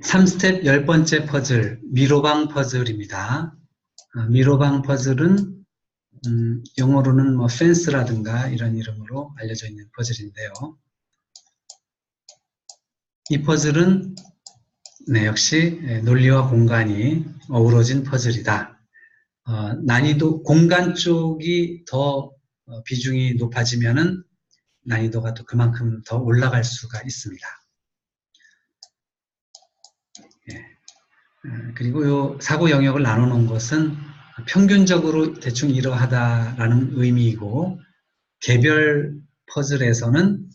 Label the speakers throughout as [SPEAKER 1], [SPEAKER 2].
[SPEAKER 1] 3스텝 10번째 퍼즐, 미로방 퍼즐입니다. 미로방 퍼즐은 영어로는 뭐 펜스라든가 이런 이름으로 알려져 있는 퍼즐인데요. 이 퍼즐은 역시 논리와 공간이 어우러진 퍼즐이다. 난이도, 공간 쪽이 더 비중이 높아지면은 난이도가 또 그만큼 더 올라갈 수가 있습니다. 그리고 요 사고 영역을 나눠 놓은 것은 평균적으로 대충 이러하다라는 의미이고, 개별 퍼즐에서는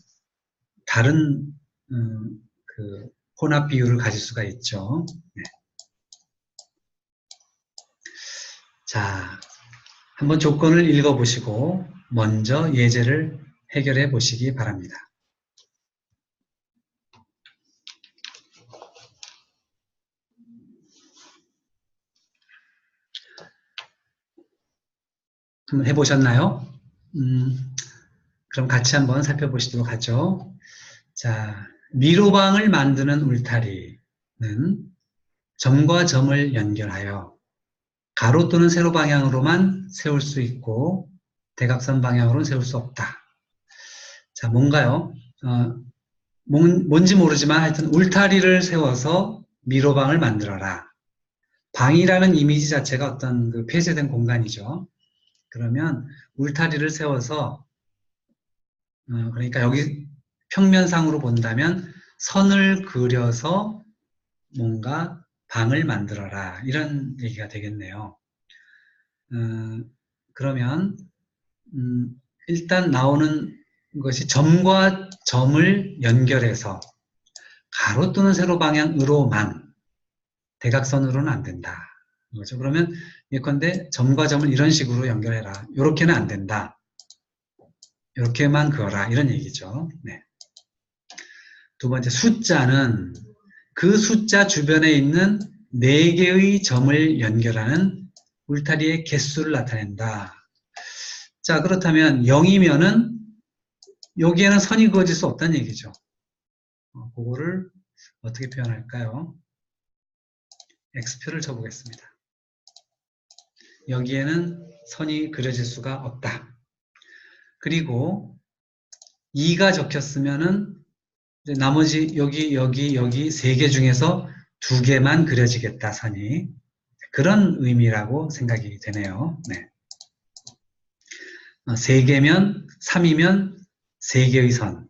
[SPEAKER 1] 다른 그 혼합 비율을 가질 수가 있죠. 네. 자, 한번 조건을 읽어보시고 먼저 예제를 해결해 보시기 바랍니다. 한번 해보셨나요? 그럼 같이 한번 살펴보시도록 하죠. 자, 미로방을 만드는 울타리는 점과 점을 연결하여 가로 또는 세로 방향으로만 세울 수 있고 대각선 방향으로는 세울 수 없다. 자, 뭔가요? 뭔지 모르지만 하여튼 울타리를 세워서 미로방을 만들어라. 방이라는 이미지 자체가 어떤 그 폐쇄된 공간이죠. 그러면 울타리를 세워서 그러니까 여기 평면상으로 본다면 선을 그려서 뭔가 방을 만들어라, 이런 얘기가 되겠네요. 그러면 일단 나오는 것이 점과 점을 연결해서 가로 또는 세로 방향으로만, 대각선으로는 안 된다. 그렇죠? 그러면 예컨대 점과 점을 이런 식으로 연결해라. 이렇게는 안 된다. 이렇게만 그어라. 이런 얘기죠. 네. 두 번째, 숫자는 그 숫자 주변에 있는 4개의 점을 연결하는 울타리의 개수를 나타낸다. 자, 그렇다면 0이면은 여기에는 선이 그어질 수 없다는 얘기죠. 그거를 어떻게 표현할까요? X표를 쳐보겠습니다. 여기에는 선이 그려질 수가 없다. 그리고 2가 적혔으면은 나머지 여기 3개 중에서 2개만 그려지겠다, 선이. 그런 의미라고 생각이 되네요. 네. 3개면, 3이면 3개의 선,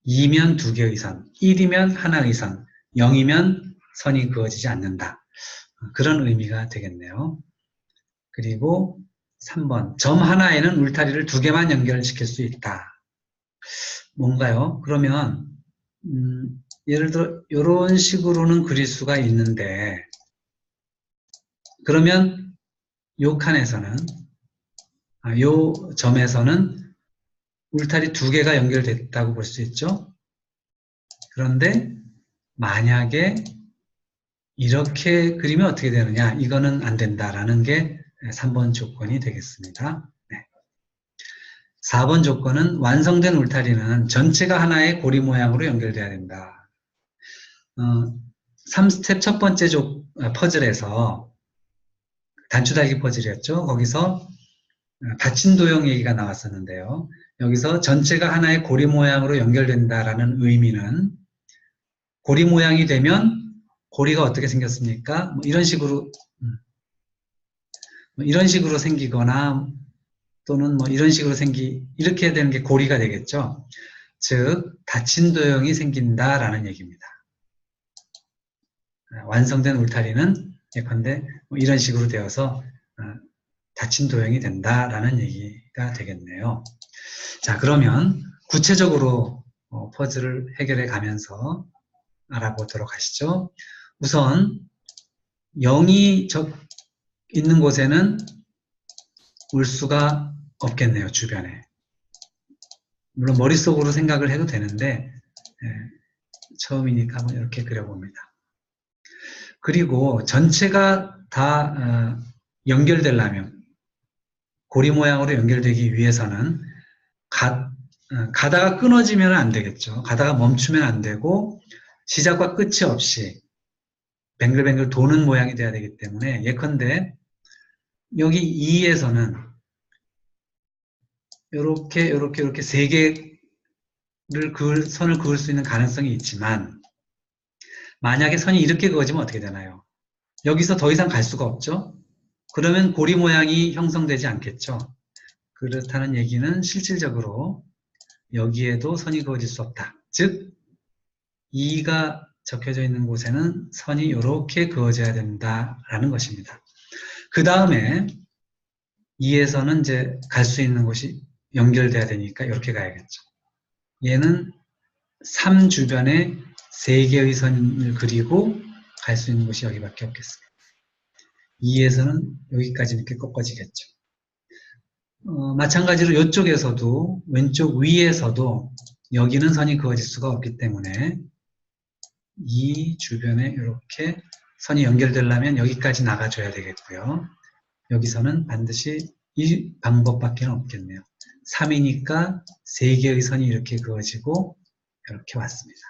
[SPEAKER 1] 2면 2개의 선, 1이면 하나의 선, 0이면 선이 그어지지 않는다. 그런 의미가 되겠네요. 그리고 3번, 점 하나에는 울타리를 2개만 연결시킬 수 있다. 뭔가요? 그러면 예를 들어 이런 식으로는 그릴 수가 있는데, 그러면 요 칸에서는, 요 점에서는 울타리 2개가 연결됐다고 볼 수 있죠. 그런데 만약에 이렇게 그리면 어떻게 되느냐, 이거는 안 된다라는 게 3번 조건이 되겠습니다. 네. 4번 조건은 완성된 울타리는 전체가 하나의 고리 모양으로 연결돼야 된다. 3스텝 첫 번째 퍼즐에서 단추달기 퍼즐이었죠. 거기서 닫힌 도형 얘기가 나왔었는데요. 여기서 전체가 하나의 고리 모양으로 연결된다라는 의미는, 고리 모양이 되면 고리가 어떻게 생겼습니까? 뭐 이런 식으로 생기거나 또는 뭐 이런 식으로 이렇게 되는 게 고리가 되겠죠. 즉 닫힌 도형이 생긴다라는 얘기입니다. 완성된 울타리는 예컨대 뭐 이런 식으로 되어서 닫힌 도형이 된다라는 얘기가 되겠네요. 자, 그러면 구체적으로 퍼즐을 해결해 가면서 알아보도록 하시죠. 우선 0이 있는 곳에는 울수가 없겠네요, 주변에. 물론 머릿속으로 생각을 해도 되는데 처음이니까 한번 이렇게 그려봅니다. 그리고 전체가 다 연결되려면, 고리 모양으로 연결되기 위해서는 가다가 끊어지면 안 되겠죠. 가다가 멈추면 안 되고 시작과 끝이 없이 뱅글뱅글 도는 모양이 돼야 되기 때문에 예컨대 여기 2에서는 이렇게 세 개를 선을 그을 수 있는 가능성이 있지만 만약에 선이 이렇게 그어지면 어떻게 되나요? 여기서 더 이상 갈 수가 없죠? 그러면 고리 모양이 형성되지 않겠죠? 그렇다는 얘기는 실질적으로 여기에도 선이 그어질 수 없다. 즉 2가 적혀져 있는 곳에는 선이 이렇게 그어져야 된다라는 것입니다. 그 다음에 2에서는 이제 갈 수 있는 곳이 연결돼야 되니까 이렇게 가야겠죠. 얘는 3 주변에 3개의 선을 그리고 갈 수 있는 곳이 여기밖에 없겠습니다. 2에서는 여기까지 이렇게 꺾어지겠죠. 마찬가지로 이쪽에서도 왼쪽 위에서도 여기는 선이 그어질 수가 없기 때문에 이 주변에 이렇게 선이 연결되려면 여기까지 나가줘야 되겠고요. 여기서는 반드시 이 방법밖에 없겠네요. 3이니까 3개의 선이 이렇게 그어지고 이렇게 왔습니다.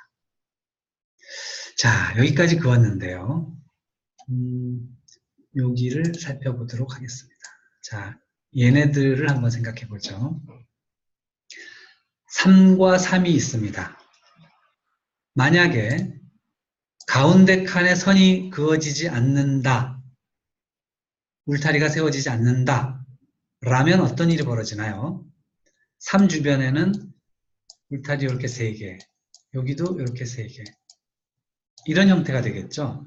[SPEAKER 1] 자, 여기까지 그었는데요. 여기를 살펴보도록 하겠습니다. 자, 얘네들을 한번 생각해 보죠. 3과 3이 있습니다. 만약에 가운데 칸에 선이 그어지지 않는다, 울타리가 세워지지 않는다 라면 어떤 일이 벌어지나요? 3 주변에는 울타리 이렇게 3개, 여기도 이렇게 3개, 이런 형태가 되겠죠.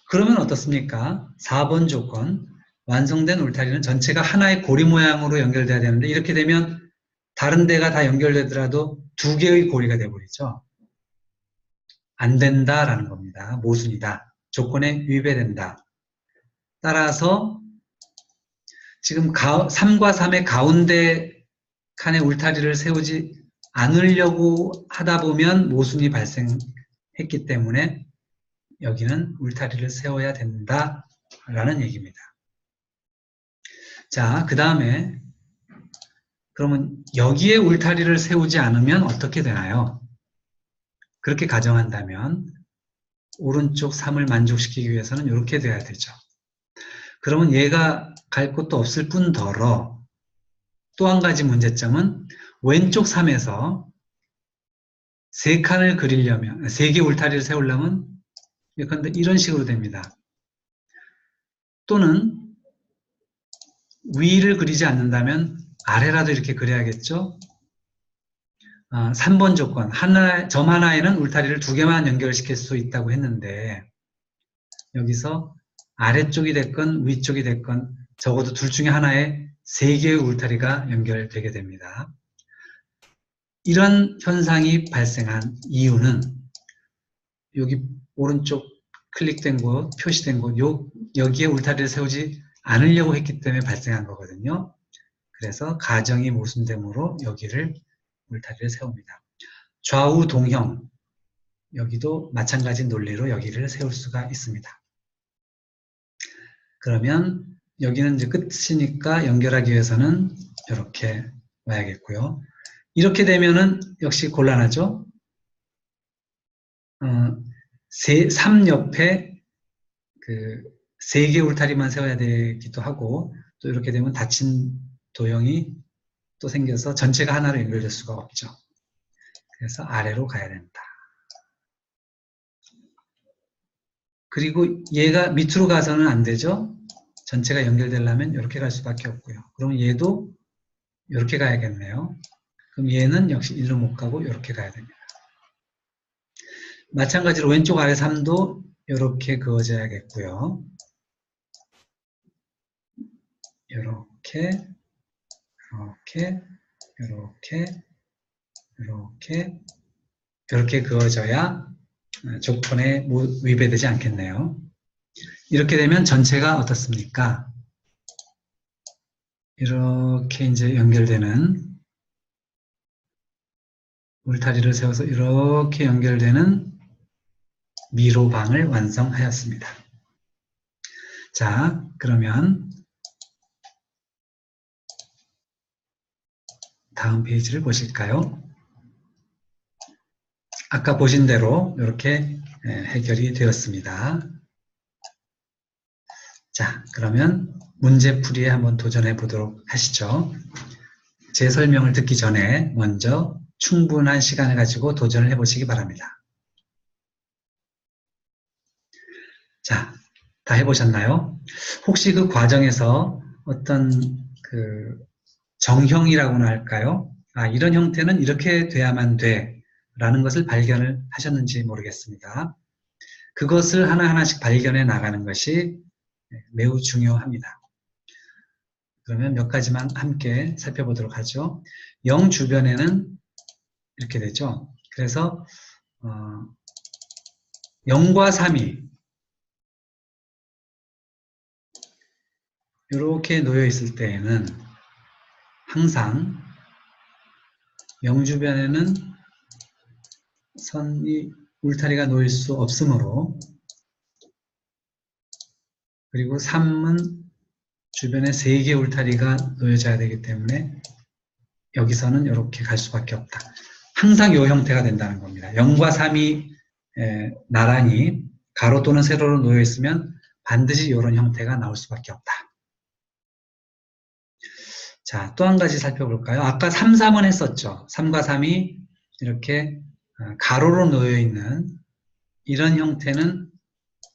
[SPEAKER 1] 그러면 어떻습니까? 4번 조건, 완성된 울타리는 전체가 하나의 고리 모양으로 연결돼야 되는데 이렇게 되면 다른 데가 다 연결되더라도 2개의 고리가 되어버리죠. 안 된다라는 겁니다. 모순이다. 조건에 위배된다. 따라서 지금 3과 3의 가운데 칸에 울타리를 세우지 않으려고 하다 보면 모순이 발생했기 때문에 여기는 울타리를 세워야 된다라는 얘기입니다. 자, 그 다음에 그러면 여기에 울타리를 세우지 않으면 어떻게 되나요? 그렇게 가정한다면 오른쪽 3을 만족시키기 위해서는 이렇게 돼야 되죠. 그러면 얘가 갈 곳도 없을 뿐더러 또 한 가지 문제점은 왼쪽 3에서 3칸을 그리려면 3개 울타리를 세우려면 예컨대 이런 식으로 됩니다. 또는 위를 그리지 않는다면 아래라도 이렇게 그려야겠죠. 3번 조건, 점 하나에는 울타리를 2개만 연결시킬 수 있다고 했는데 여기서 아래쪽이 됐건 위쪽이 됐건 적어도 둘 중에 하나에 3개의 울타리가 연결되게 됩니다. 이런 현상이 발생한 이유는 여기 오른쪽 클릭된 곳, 표시된 곳, 여기에 울타리를 세우지 않으려고 했기 때문에 발생한 거거든요. 그래서 가정이 모순되므로 여기를 울타리를 세웁니다. 좌우 동형, 여기도 마찬가지 논리로 여기를 세울 수가 있습니다. 그러면 여기는 이제 끝이니까 연결하기 위해서는 이렇게 와야겠고요. 이렇게 되면은 역시 곤란하죠. 3 옆에 그 3개 울타리만 세워야 되기도 하고 또 이렇게 되면 닫힌 도형이 또 생겨서 전체가 하나로 연결될 수가 없죠. 그래서 아래로 가야 된다. 그리고 얘가 밑으로 가서는 안 되죠. 전체가 연결되려면 이렇게 갈 수밖에 없고요. 그럼 얘도 이렇게 가야겠네요. 그럼 얘는 역시 일로 못 가고 이렇게 가야 됩니다. 마찬가지로 왼쪽 아래 3도 이렇게 그어져야겠고요. 이렇게, 이렇게, 이렇게, 이렇게, 이렇게 그어져야 조건에 위배되지 않겠네요. 이렇게 되면 전체가 어떻습니까? 이렇게 이제 연결되는 울타리를 세워서 이렇게 연결되는 미로방을 완성하였습니다. 자, 그러면 다음 페이지를 보실까요? 아까 보신 대로 이렇게 해결이 되었습니다. 자, 그러면 문제풀이에 한번 도전해 보도록 하시죠. 제 설명을 듣기 전에 먼저 충분한 시간을 가지고 도전을 해보시기 바랍니다. 자, 다 해보셨나요? 혹시 그 과정에서 어떤 그 정형이라고나 할까요? 아, 이런 형태는 이렇게 돼야만 돼 라는 것을 발견을 하셨는지 모르겠습니다. 그것을 하나하나씩 발견해 나가는 것이 매우 중요합니다. 그러면 몇 가지만 함께 살펴보도록 하죠. 0 주변에는 이렇게 되죠. 그래서 0과 3이 이렇게 놓여 있을 때에는 항상 0 주변에는 선이 울타리가 놓일 수 없으므로, 그리고 3은 주변에 3개의 울타리가 놓여져야 되기 때문에 여기서는 이렇게 갈 수밖에 없다. 항상 이 형태가 된다는 겁니다. 0과 3이 나란히 가로 또는 세로로 놓여 있으면 반드시 이런 형태가 나올 수밖에 없다. 자, 또 한 가지 살펴볼까요? 아까 3, 3은 했었죠. 3과 3이 이렇게 가로로 놓여 있는 이런 형태는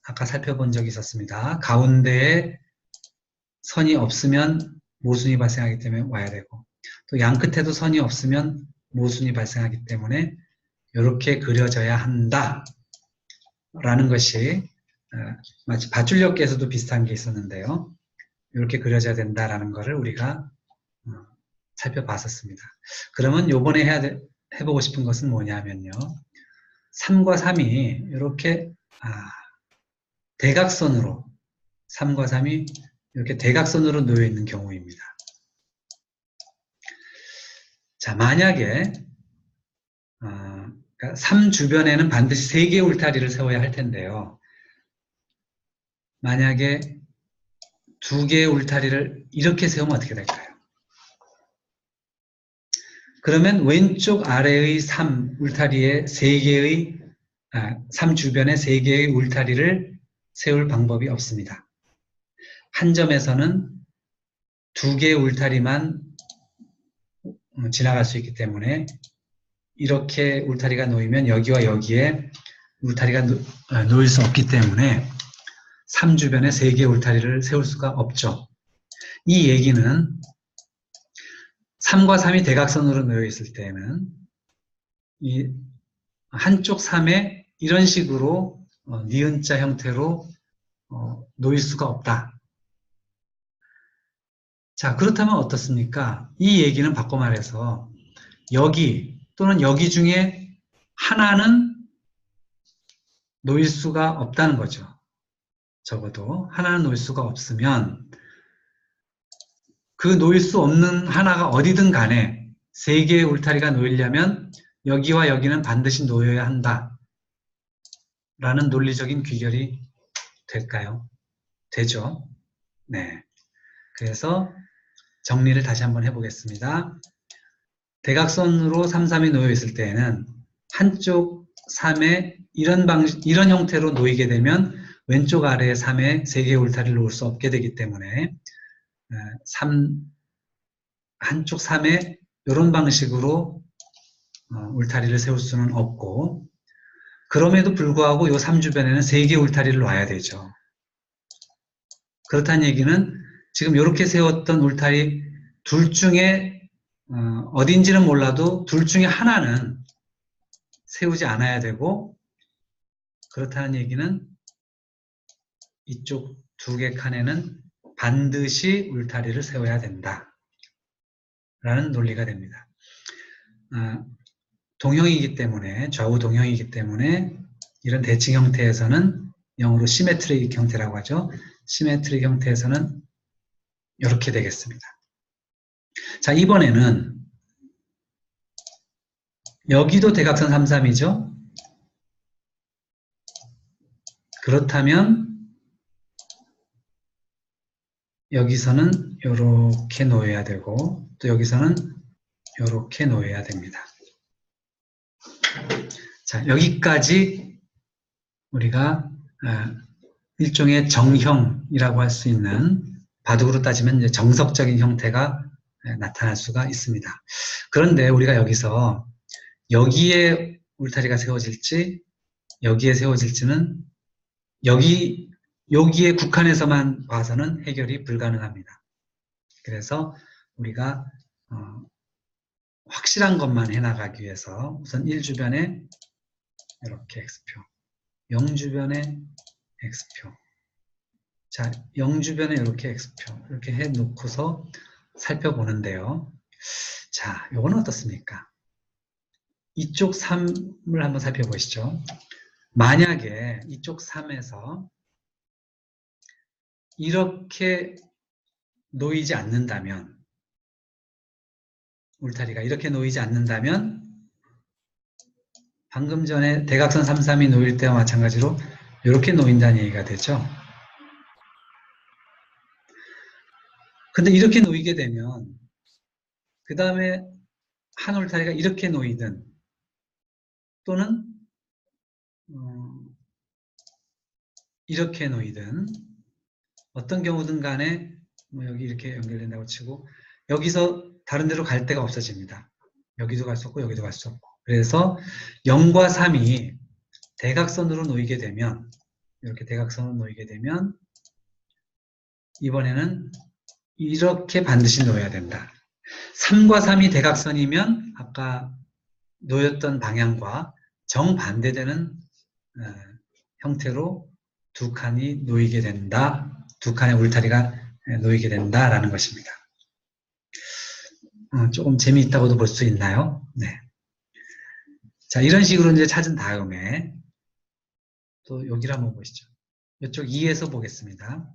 [SPEAKER 1] 아까 살펴본 적이 있었습니다. 가운데에 선이 없으면 모순이 발생하기 때문에 와야 되고, 또 양끝에도 선이 없으면 모순이 발생하기 때문에 이렇게 그려져야 한다 라는 것이 마치 밧줄력계에서도 비슷한 게 있었는데요. 이렇게 그려져야 된다라는 것을 우리가 살펴봤었습니다. 그러면 요번에 해보고 싶은 것은 뭐냐면요. 3과 3이 이렇게 대각선으로, 3과 3이 이렇게 대각선으로 놓여 있는 경우입니다. 자, 만약에 3 주변에는 반드시 3개의 울타리를 세워야 할 텐데요. 만약에 2개의 울타리를 이렇게 세우면 어떻게 될까요? 그러면 왼쪽 아래의 3 울타리에 3개의 3 주변에 3개의 울타리를 세울 방법이 없습니다. 한 점에서는 2개의 울타리만 지나갈 수 있기 때문에 이렇게 울타리가 놓이면 여기와 여기에 울타리가 놓일 수 없기 때문에 3 주변에 3개의 울타리를 세울 수가 없죠. 이 얘기는 3과 3이 대각선으로 놓여 있을 때에는 이 한쪽 3에 이런 식으로 니은자 형태로 놓일 수가 없다. 자, 그렇다면 어떻습니까? 이 얘기는 바꿔 말해서 여기 또는 여기 중에 하나는 놓일 수가 없다는 거죠. 적어도 하나는 놓일 수가 없으면 그 놓일 수 없는 하나가 어디든 간에 3개의 울타리가 놓이려면 여기와 여기는 반드시 놓여야 한다 라는 논리적인 귀결이 될까요? 되죠. 네. 그래서 정리를 다시 한번 해보겠습니다. 대각선으로 3, 3이 놓여 있을 때에는 한쪽 3에 이런 형태로 놓이게 되면 왼쪽 아래에 3에 3개의 울타리를 놓을 수 없게 되기 때문에 한쪽 3에 이런 방식으로 울타리를 세울 수는 없고, 그럼에도 불구하고 이 3주변에는 3개의 울타리를 놔야 되죠. 그렇다는 얘기는 지금 이렇게 세웠던 울타리 둘 중에 어딘지는 몰라도 둘 중에 하나는 세우지 않아야 되고, 그렇다는 얘기는 이쪽 2개 칸에는 반드시 울타리를 세워야 된다 라는 논리가 됩니다. 동형이기 때문에, 좌우 동형이기 때문에 이런 대칭 형태에서는 영어로 시메트릭 형태라고 하죠. 시메트릭 형태에서는 이렇게 되겠습니다. 자, 이번에는 여기도 대각선 3, 3이죠. 그렇다면 여기서는 이렇게 놓여야 되고, 또 여기서는 이렇게 놓여야 됩니다. 자, 여기까지 우리가 일종의 정형이라고 할 수 있는, 바둑으로 따지면 이제 정석적인 형태가 나타날 수가 있습니다. 그런데 우리가 여기서 여기에 울타리가 세워질지 여기에 세워질지는 여기에 국한해서만 봐서는 해결이 불가능합니다. 그래서 우리가 확실한 것만 해나가기 위해서 우선 1주변에 이렇게 X표, 0주변에 X표, 자, 0주변에 이렇게 X표, 이렇게 해 놓고서 살펴보는데요. 자, 요거는 어떻습니까? 이쪽 3을 한번 살펴보시죠. 만약에 이쪽 3에서 이렇게 놓이지 않는다면, 울타리가 이렇게 놓이지 않는다면, 방금 전에 대각선 3, 3이 놓일 때와 마찬가지로 이렇게 놓인다는 얘기가 되죠. 근데 이렇게 놓이게 되면 그 다음에 한 울타리가 이렇게 놓이든 또는 이렇게 놓이든 어떤 경우든 간에 뭐 여기 이렇게 연결된다고 치고 여기서 다른 데로 갈 데가 없어집니다. 여기도 갈 수 없고 여기도 갈 수 없고. 그래서 0과 3이 대각선으로 놓이게 되면, 이렇게 대각선으로 놓이게 되면 이번에는 이렇게 반드시 놓여야 된다. 3과 3이 대각선이면 아까 놓였던 방향과 정반대되는 형태로 두 칸이 놓이게 된다. 두 칸의 울타리가 놓이게 된다라는 것입니다. 조금 재미있다고도 볼 수 있나요? 네. 자, 이런 식으로 이제 찾은 다음에 또 여기를 한번 보시죠. 이쪽 2에서 보겠습니다.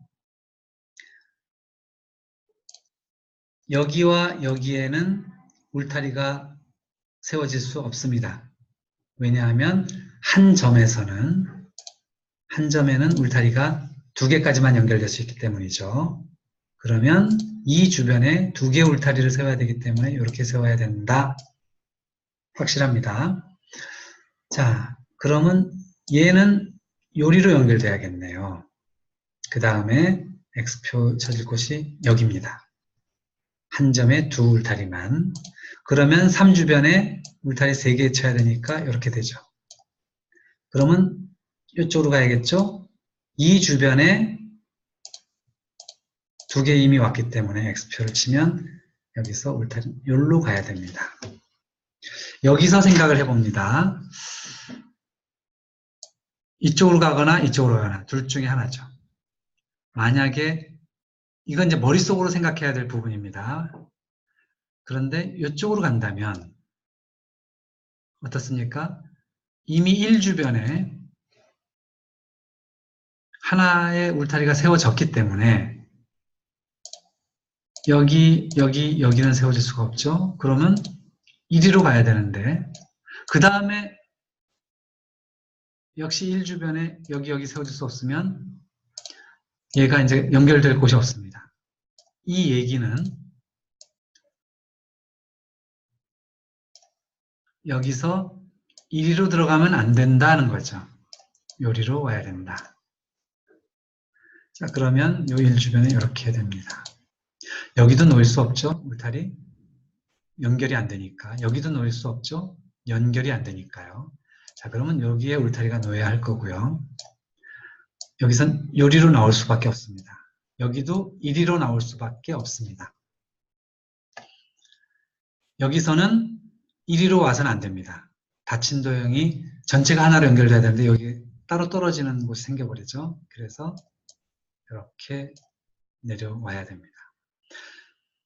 [SPEAKER 1] 여기와 여기에는 울타리가 세워질 수 없습니다. 왜냐하면 한 점에는 울타리가 2개까지만 연결될 수 있기 때문이죠. 그러면 이 주변에 2개 울타리를 세워야 되기 때문에 이렇게 세워야 된다. 확실합니다. 자, 그러면 얘는 요리로 연결돼야겠네요. 그 다음에 X표 쳐질 곳이 여기입니다. 한 점에 2 울타리만. 그러면 3주변에 울타리 3개 쳐야 되니까 이렇게 되죠. 그러면 이쪽으로 가야겠죠? 이 주변에 2개 이미 왔기 때문에 X표를 치면 여기서 울타리 여기로 가야 됩니다. 여기서 생각을 해봅니다. 이쪽으로 가거나 이쪽으로 가거나 둘 중에 하나죠. 만약에 이건 이제 머릿속으로 생각해야 될 부분입니다. 그런데 이쪽으로 간다면 어떻습니까? 이미 1주변에 하나의 울타리가 세워졌기 때문에 여기는 세워질 수가 없죠. 그러면 이리로 가야 되는데 그 다음에 역시 1주변에 여기 세워질 수 없으면 얘가 이제 연결될 곳이 없습니다. 이 얘기는 여기서 이리로 들어가면 안 된다는 거죠. 요리로 와야 된다. 자, 그러면 요 1주변에 이렇게 됩니다. 여기도 놓일 수 없죠. 울타리 연결이 안 되니까. 여기도 놓일 수 없죠. 연결이 안 되니까요. 자, 그러면 여기에 울타리가 놓여야 할 거고요. 여기선 요리로 나올 수밖에 없습니다. 여기도 이리로 나올 수밖에 없습니다. 여기서는 이리로 와서는 안 됩니다. 닫힌 도형이 전체가 하나로 연결돼야 되는데 여기 따로 떨어지는 곳이 생겨버리죠. 그래서 이렇게 내려와야 됩니다.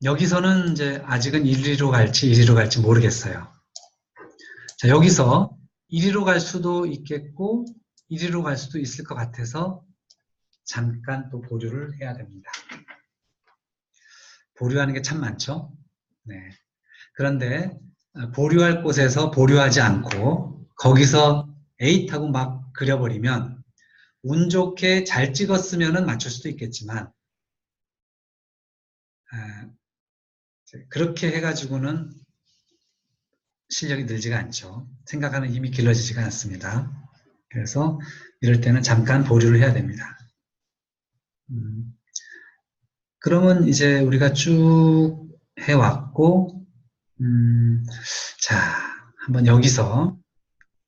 [SPEAKER 1] 여기서는 이제 아직은 이리로 갈지 모르겠어요. 자, 여기서 이리로 갈 수도 있겠고 이리로 갈 수도 있을 것 같아서 잠깐 또 보류를 해야 됩니다. 보류하는 게 참 많죠. 네. 그런데 보류할 곳에서 보류하지 않고 거기서 에잇하고 막 그려버리면 운 좋게 잘 찍었으면 맞출 수도 있겠지만 그렇게 해가지고는 실력이 늘지가 않죠. 생각하는 힘이 길러지지가 않습니다. 그래서 이럴 때는 잠깐 보류를 해야 됩니다. 그러면 이제 우리가 쭉 해왔고, 자, 한번 여기서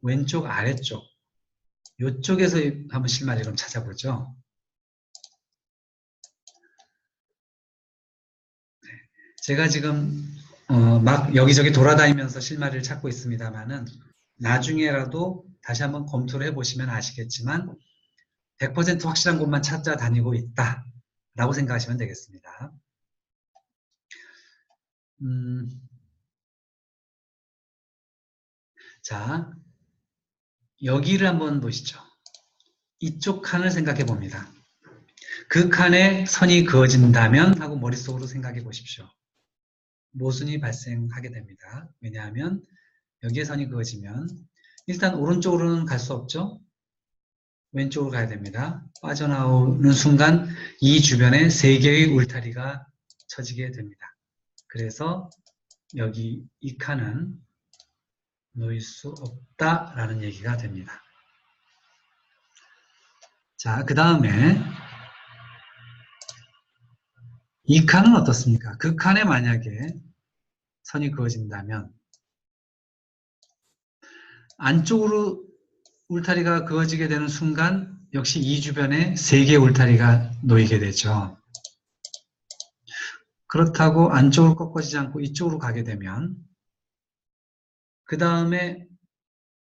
[SPEAKER 1] 왼쪽 아래쪽, 이쪽에서 한번 실마리를 좀 찾아보죠. 제가 지금 막 여기저기 돌아다니면서 실마리를 찾고 있습니다만은 나중에라도 다시 한번 검토를 해보시면 아시겠지만 100% 확실한 곳만 찾아다니고 있다라고 생각하시면 되겠습니다. 자, 여기를 한번 보시죠. 이쪽 칸을 생각해 봅니다. 그 칸에 선이 그어진다면 하고 머릿속으로 생각해 보십시오. 모순이 발생하게 됩니다. 왜냐하면 여기에 선이 그어지면 일단 오른쪽으로는 갈 수 없죠. 왼쪽으로 가야 됩니다. 빠져나오는 순간 이 주변에 3개의 울타리가 쳐지게 됩니다. 그래서 여기 이 칸은 놓일 수 없다라는 얘기가 됩니다. 자, 그 다음에 이 칸은 어떻습니까? 그 칸에 만약에 선이 그어진다면 안쪽으로 울타리가 그어지게 되는 순간 역시 이 주변에 3개의 울타리가 놓이게 되죠. 그렇다고 안쪽으로 꺾어지지 않고 이쪽으로 가게 되면 그 다음에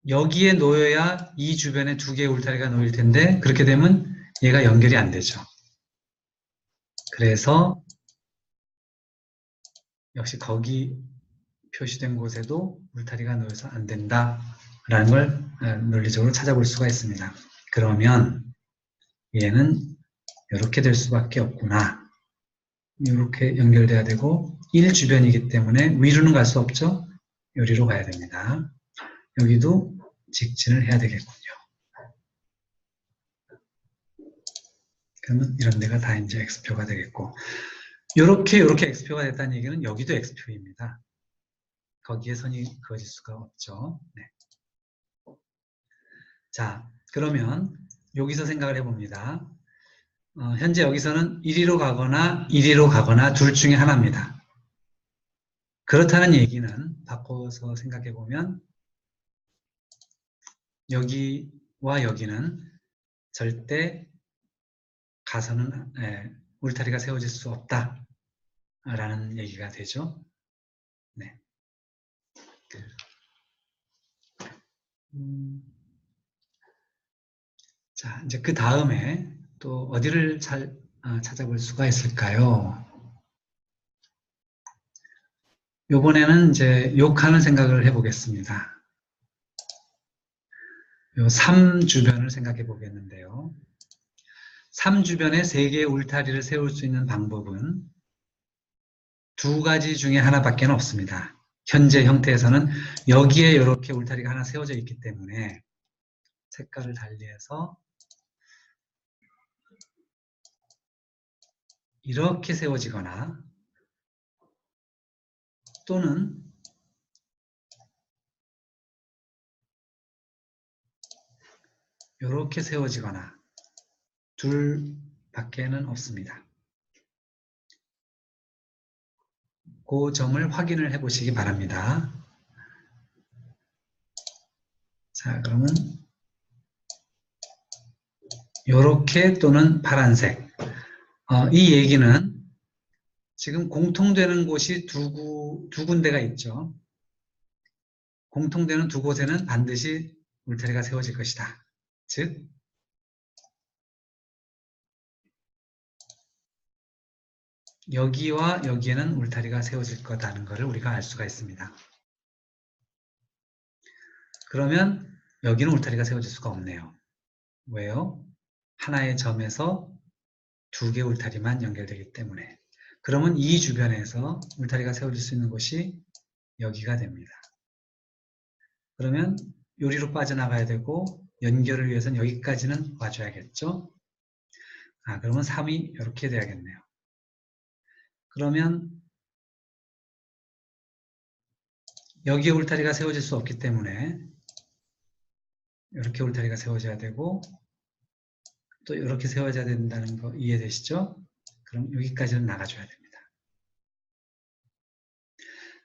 [SPEAKER 1] 여기에 놓여야 이 주변에 2개의 울타리가 놓일 텐데 그렇게 되면 얘가 연결이 안 되죠. 그래서 역시 거기 표시된 곳에도 울타리가 놓여서 안 된다라는 걸 논리적으로 찾아볼 수가 있습니다. 그러면 얘는 이렇게 될 수밖에 없구나. 이렇게 연결돼야 되고 1주변이기 때문에 위로는 갈 수 없죠. 여기로 가야 됩니다. 여기도 직진을 해야 되겠군요. 그러면 이런 데가 다 이제 X표가 되겠고 이렇게 X표가 됐다는 얘기는 여기도 X표입니다. 거기에 선이 그어질 수가 없죠. 네. 자, 그러면 여기서 생각을 해봅니다. 현재 여기서는 1위로 가거나 1위로 가거나 둘 중에 하나입니다. 그렇다는 얘기는 바꿔서 생각해보면 여기와 여기는 절대 가서는 울타리가 세워질 수 없다라는 얘기가 되죠. 네. 자, 이제 그 다음에 또 어디를 찾아볼 수가 있을까요? 요번에는 이제 요 칸을 생각을 해보겠습니다. 요 3주변을 생각해 보겠는데요. 3주변에 3개의 울타리를 세울 수 있는 방법은 2가지 중에 하나밖에 없습니다. 현재 형태에서는 여기에 이렇게 울타리가 하나 세워져 있기 때문에 색깔을 달리해서 이렇게 세워지거나 또는 이렇게 세워지거나 둘 밖에는 없습니다. 그 점을 확인을 해 보시기 바랍니다. 자, 그러면 이렇게 또는 파란색. 이 얘기는 지금 공통되는 곳이 두 군데가 있죠. 공통되는 두 곳에는 반드시 울타리가 세워질 것이다. 즉, 여기와 여기에는 울타리가 세워질 거다는 것을 우리가 알 수가 있습니다. 그러면 여기는 울타리가 세워질 수가 없네요. 왜요? 하나의 점에서 2개 울타리만 연결되기 때문에. 그러면 이 주변에서 울타리가 세워질 수 있는 곳이 여기가 됩니다. 그러면 요리로 빠져나가야 되고 연결을 위해서는 여기까지는 와줘야겠죠? 그러면 3이 이렇게 돼야겠네요. 그러면 여기에 울타리가 세워질 수 없기 때문에 이렇게 울타리가 세워져야 되고 또 이렇게 세워져야 된다는 거 이해되시죠? 그럼 여기까지는 나가줘야 됩니다.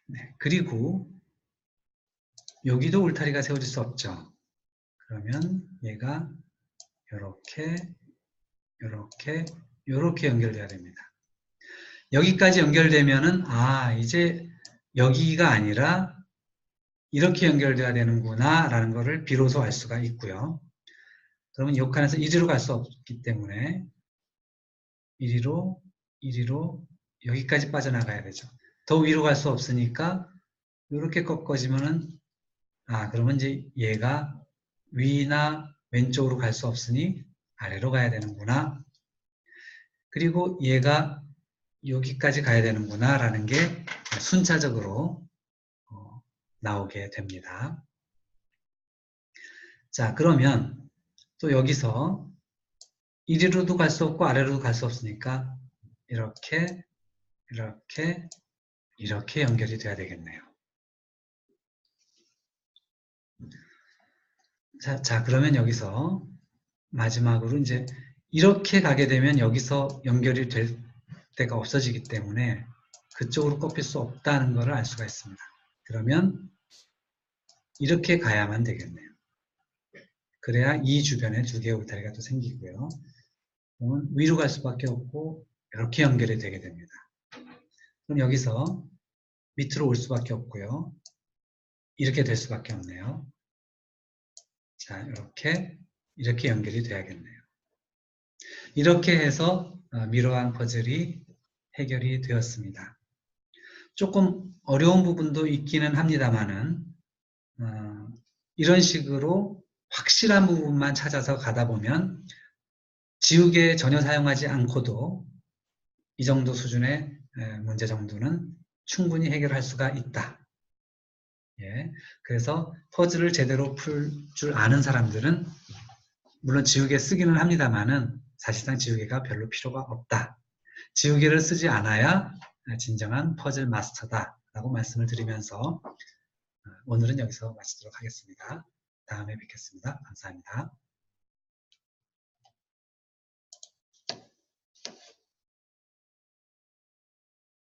[SPEAKER 1] 네, 그리고 여기도 울타리가 세워질 수 없죠. 그러면 얘가 이렇게 연결돼야 됩니다. 여기까지 연결되면은 이제 여기가 아니라 이렇게 연결돼야 되는구나 라는 것을 비로소 알 수가 있고요. 그러면 이 칸에서 이리로 갈 수 없기 때문에 이리로 여기까지 빠져나가야 되죠. 더 위로 갈 수 없으니까 이렇게 꺾어지면은 그러면 이제 얘가 위나 왼쪽으로 갈 수 없으니 아래로 가야 되는구나. 그리고 얘가 여기까지 가야 되는구나 라는 게 순차적으로 나오게 됩니다. 자, 그러면 또 여기서 이리로도 갈 수 없고 아래로도 갈 수 없으니까 이렇게 연결이 돼야 되겠네요. 자, 그러면 여기서 마지막으로 이제 이렇게 가게 되면 여기서 연결이 될 데가 없어지기 때문에 그쪽으로 꺾일 수 없다는 것을 알 수가 있습니다. 그러면 이렇게 가야만 되겠네요. 그래야 이 주변에 두 개의 울타리가 또 생기고요. 그러면 위로 갈 수밖에 없고 이렇게 연결이 되게 됩니다. 그럼 여기서 밑으로 올 수밖에 없고요. 이렇게 될 수밖에 없네요. 자, 이렇게 연결이 돼야겠네요. 이렇게 해서 미로왕 퍼즐이 해결이 되었습니다. 조금 어려운 부분도 있기는 합니다만은 이런 식으로 확실한 부분만 찾아서 가다 보면 지우개 전혀 사용하지 않고도 이 정도 수준의 문제 정도는 충분히 해결할 수가 있다. 예, 그래서 퍼즐을 제대로 풀 줄 아는 사람들은 물론 지우개 쓰기는 합니다만은 사실상 지우개가 별로 필요가 없다. 지우개를 쓰지 않아야 진정한 퍼즐 마스터다 라고 말씀을 드리면서 오늘은 여기서 마치도록 하겠습니다. 다음에 뵙겠습니다. 감사합니다.